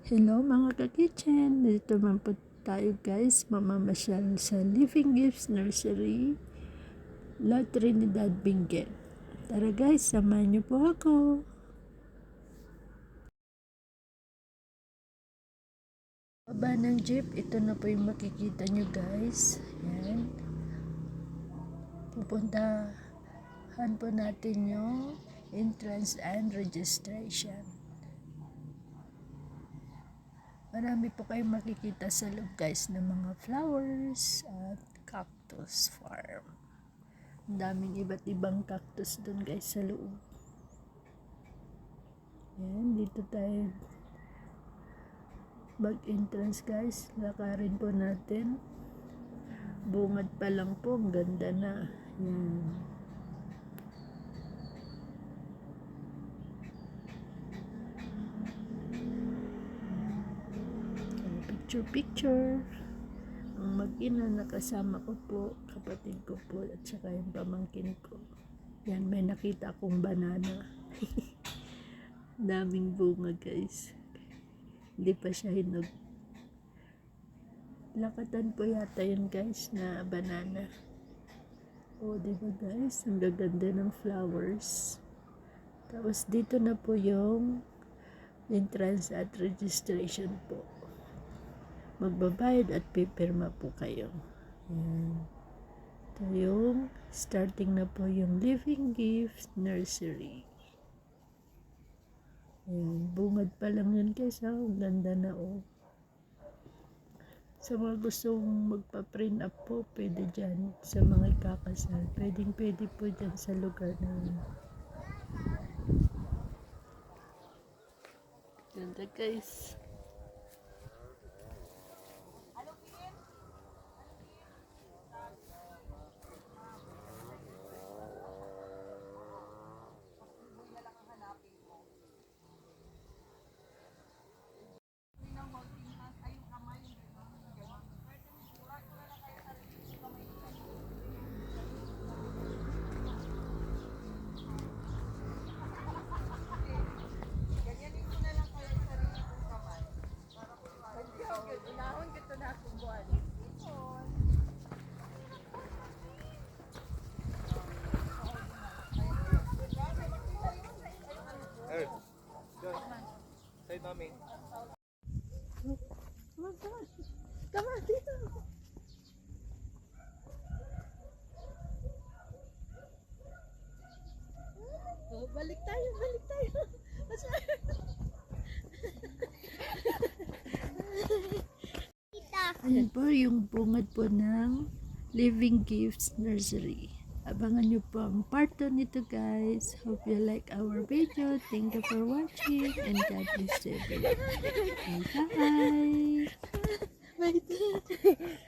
Hello mga ka-kitchen, dito man po tayo guys, mamamasyal sa Living Gifts Nursery, La Trinidad, Benguet. Tara guys, samahan niyo po ako. Baba ng jeep, ito na po yung makikita niyo guys. Yan. Pupuntahan po natin yung entrance and registration. Marami po kayong makikita sa loob guys ng mga flowers at cactus farm. Ang daming iba't ibang cactus dun guys sa loob. Ayan, dito tayo mag-entrance guys. Lakarin po natin. Bungad pa lang po, ang ganda na. Ayan. Picture. Ang mag-ina nakasama ko po, kapatid ko po, at saka yung pamangkin ko. Yan, may nakita akong banana. Daming bunga guys. Hindi pa siya hinog. Lakatan po yata yun guys na banana. O, diba guys? Ang gaganda ng flowers. Tapos dito na po yung entrance at registration po. Magbabayad at pipirma po kayo. Ayan. Ito yung starting na po yung Living Gifts Nursery. Ayan. Bungad pa lang yun guys. Ang ganda na oh. Sa mga gustong magpa-print up po, pwede dyan. Sa mga kakasal, pwede po dyan sa lugar na yun. Ganda guys. Say Tommy. Come on, dito. Oh, balik tayo. Ayan po yung bungad po ng Living Gifts Nursery. Abangan nyo po ang part 2 nito guys. Hope you like our video. Thank you for watching and God bless you everyone. Bye!